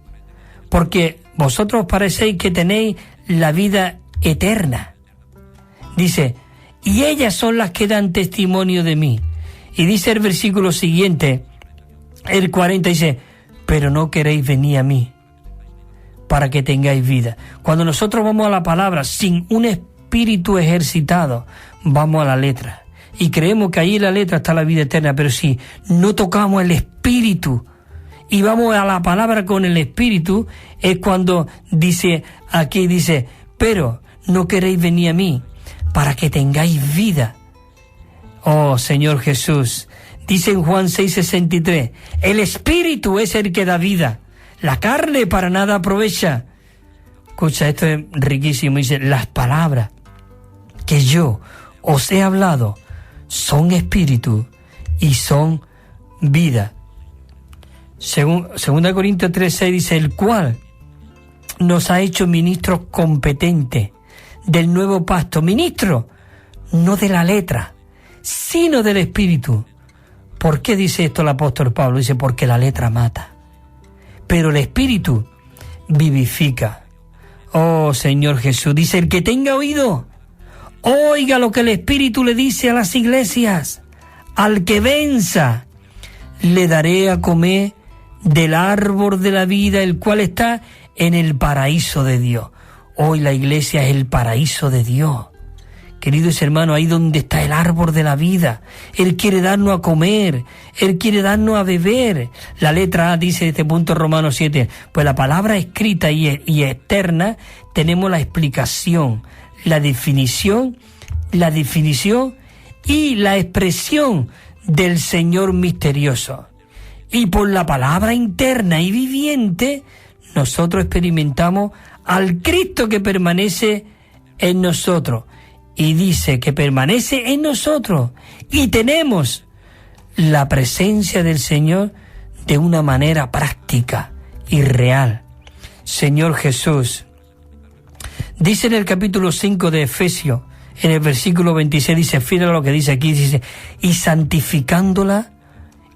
porque vosotros parecéis que tenéis la vida eterna. Dice, y ellas son las que dan testimonio de mí. Y dice el versículo siguiente, el 40, dice, pero no queréis venir a mí para que tengáis vida. Cuando nosotros vamos a la palabra sin un espíritu ejercitado, vamos a la letra. Y creemos que ahí en la letra está la vida eterna, pero si no tocamos el espíritu y vamos a la palabra con el espíritu, es cuando dice, aquí dice, pero no queréis venir a mí para que tengáis vida. Oh, Señor Jesús, dice en Juan 6:63, el espíritu es el que da vida, la carne para nada aprovecha. Escucha, esto es riquísimo, dice, las palabras que yo os he hablado son espíritu y son vida. Según 2 Corintios 3:6 dice, el cual nos ha hecho ministros competentes del nuevo pacto, ministros no de la letra, sino del espíritu. ¿Por qué dice esto el apóstol Pablo? Dice, porque la letra mata, pero el espíritu vivifica. Oh, Señor Jesús, dice, el que tenga oído, oiga lo que el Espíritu le dice a las iglesias. Al que venza, le daré a comer del árbol de la vida, el cual está en el paraíso de Dios. Hoy la iglesia es el paraíso de Dios. Queridos hermanos, ahí donde está el árbol de la vida. Él quiere darnos a comer, Él quiere darnos a beber. La letra A dice de este punto Romanos 7, pues la palabra escrita y eterna, tenemos la explicación, la definición y la expresión del Señor misterioso. Y por la palabra interna y viviente, nosotros experimentamos al Cristo que permanece en nosotros. Y dice que permanece en nosotros. Y tenemos la presencia del Señor de una manera práctica y real. Señor Jesús, dice en el capítulo 5 de Efesios, en el versículo 26, dice, fíjate lo que dice aquí, dice, y santificándola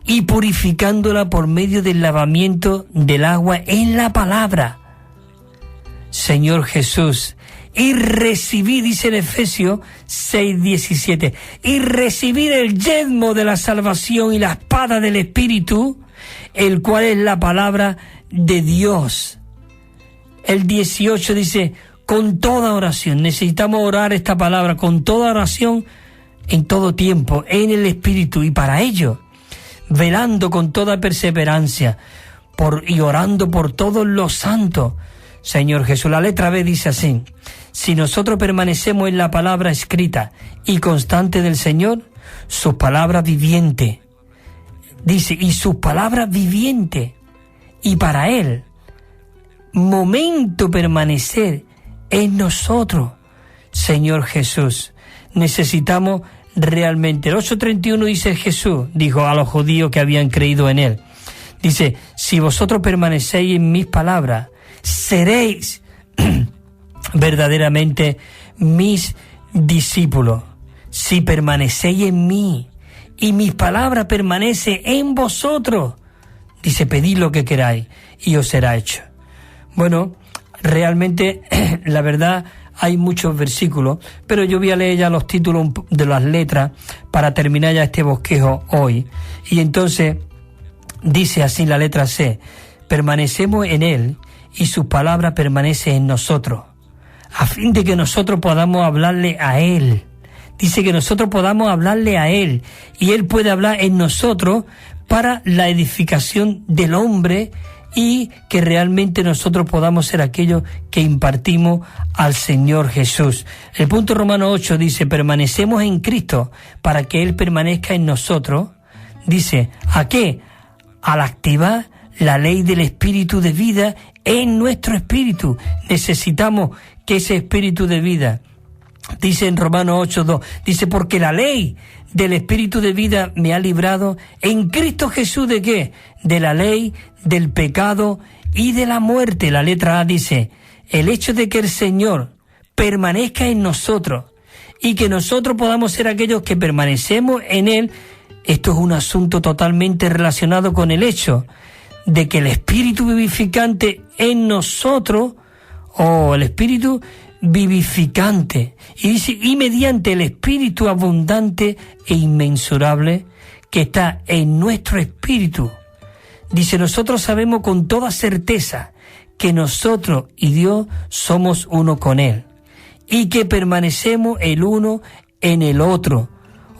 y purificándola por medio del lavamiento del agua en la palabra. Señor Jesús, y recibir, dice en Efesios 6:17, y recibir el yelmo de la salvación y la espada del Espíritu, el cual es la palabra de Dios. El 18 dice, con toda oración, necesitamos orar esta palabra, con toda oración, en todo tiempo, en el Espíritu, y para ello, velando con toda perseverancia, y orando por todos los santos. Señor Jesús, la letra B dice así: si nosotros permanecemos en la palabra escrita y constante del Señor, sus palabras vivientes, dice, y sus palabras vivientes, y para Él, momento permanecer en nosotros. Señor Jesús, necesitamos realmente. El 8:31 dice Jesús, dijo a los judíos que habían creído en Él, dice, si vosotros permanecéis en mis palabras, seréis verdaderamente mis discípulos. Si permanecéis en mí y mis palabras permanecen en vosotros, dice, pedid lo que queráis y os será hecho. Bueno, realmente, la verdad, hay muchos versículos, pero yo voy a leer ya los títulos de las letras para terminar ya este bosquejo hoy. Y entonces dice así la letra C: permanecemos en Él y sus palabras permanecen en nosotros, a fin de que nosotros podamos hablarle a Él. Dice que nosotros podamos hablarle a Él y Él puede hablar en nosotros para la edificación del hombre, y que realmente nosotros podamos ser aquellos que impartimos al Señor Jesús. El punto Romano 8 dice, permanecemos en Cristo para que Él permanezca en nosotros. Dice, ¿a qué? Al activar la ley del Espíritu de vida en nuestro espíritu. Necesitamos que ese Espíritu de vida, dice en Romanos 8:2, dice, porque la ley del Espíritu de vida me ha librado en Cristo Jesús, ¿de qué? De la ley, del pecado y de la muerte. La letra A dice, el hecho de que el Señor permanezca en nosotros y que nosotros podamos ser aquellos que permanecemos en Él, esto es un asunto totalmente relacionado con el hecho de que el Espíritu vivificante en nosotros, el Espíritu vivificante, y dice, y mediante el Espíritu abundante e inmensurable que está en nuestro espíritu. Dice, nosotros sabemos con toda certeza que nosotros y Dios somos uno con Él, y que permanecemos el uno en el otro.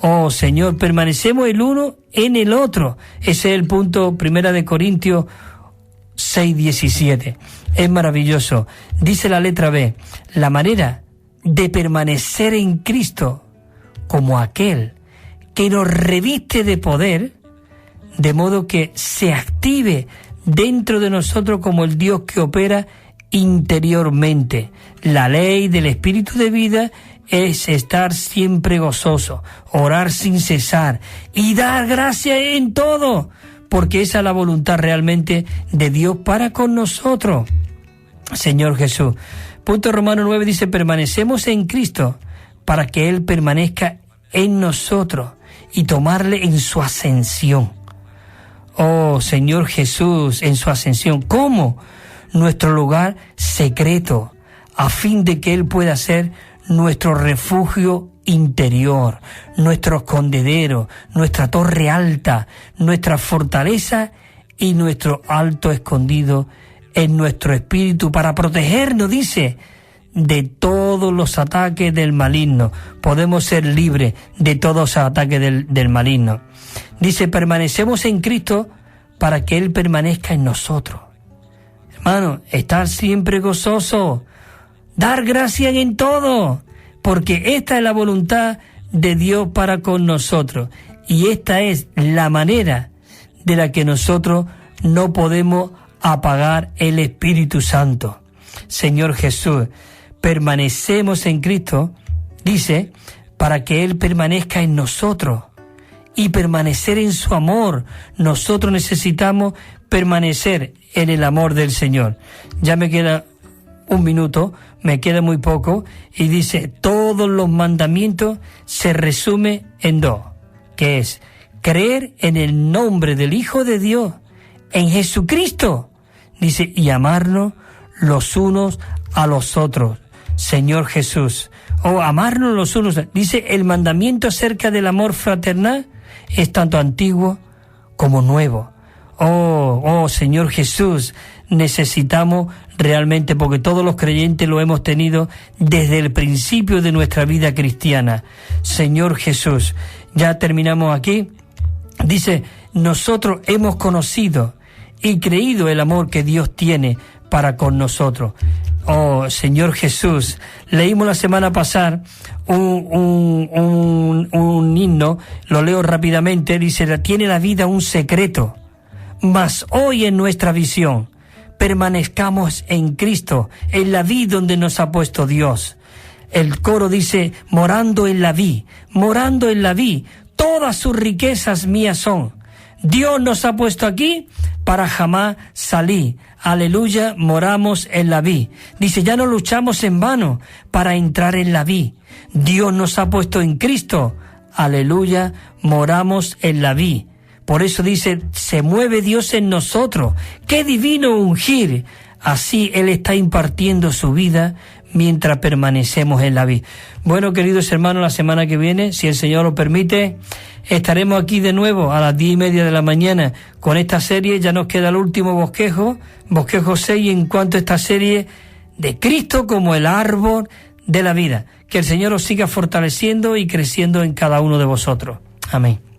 Oh Señor, permanecemos el uno en el otro. Ese es el punto 1 Corintios 6:17. Es maravilloso. Dice la letra B, la manera de permanecer en Cristo como aquel que nos reviste de poder, de modo que se active dentro de nosotros como el Dios que opera interiormente. La ley del Espíritu de vida es estar siempre gozoso, orar sin cesar y dar gracias en todo, porque esa es la voluntad realmente de Dios para con nosotros. Señor Jesús. Punto Romano 9 dice, permanecemos en Cristo para que Él permanezca en nosotros y tomarle en su ascensión. Oh Señor Jesús, en su ascensión. ¿Cómo? Nuestro lugar secreto, a fin de que Él pueda ser nuestro refugio interior, nuestro escondedero, nuestra torre alta, nuestra fortaleza y nuestro alto escondido en nuestro espíritu, para protegernos, dice, de todos los ataques del maligno. Podemos ser libres de todos los ataques del maligno. Dice, permanecemos en Cristo para que Él permanezca en nosotros. Hermano, estar siempre gozoso, dar gracias en todo, porque esta es la voluntad de Dios para con nosotros, y esta es la manera de la que nosotros no podemos apagar el Espíritu Santo. Señor Jesús, permanecemos en Cristo, dice, para que Él permanezca en nosotros y permanecer en su amor. Nosotros necesitamos permanecer en el amor del Señor. Ya me queda un minuto, me queda muy poco, y dice, todos los mandamientos se resumen en dos, que es creer en el nombre del Hijo de Dios, en Jesucristo, dice, y amarnos los unos a los otros. Señor Jesús, amarnos los unos, dice, el mandamiento acerca del amor fraternal es tanto antiguo como nuevo. Oh Señor Jesús, necesitamos realmente, porque todos los creyentes lo hemos tenido desde el principio de nuestra vida cristiana. Señor Jesús, ya terminamos aquí. Dice, nosotros hemos conocido y creído el amor que Dios tiene para con nosotros. Oh Señor Jesús, leímos la semana pasada un himno, lo leo rápidamente, dice, tiene la vida un secreto, mas hoy en nuestra visión permanezcamos en Cristo, en la vid donde nos ha puesto Dios. El coro dice, morando en la vid, todas sus riquezas mías son. Dios nos ha puesto aquí para jamás salir. Aleluya, moramos en la vid. Dice, ya no luchamos en vano para entrar en la vid. Dios nos ha puesto en Cristo. Aleluya, moramos en la vid. Por eso dice, se mueve Dios en nosotros. ¡Qué divino ungir! Así Él está impartiendo su vida mientras permanecemos en la vid. Bueno, queridos hermanos, la semana que viene, si el Señor lo permite, estaremos aquí de nuevo a las 10:30 de la mañana con esta serie. Ya nos queda el último bosquejo 6, en cuanto a esta serie de Cristo como el árbol de la vida. Que el Señor os siga fortaleciendo y creciendo en cada uno de vosotros. Amén.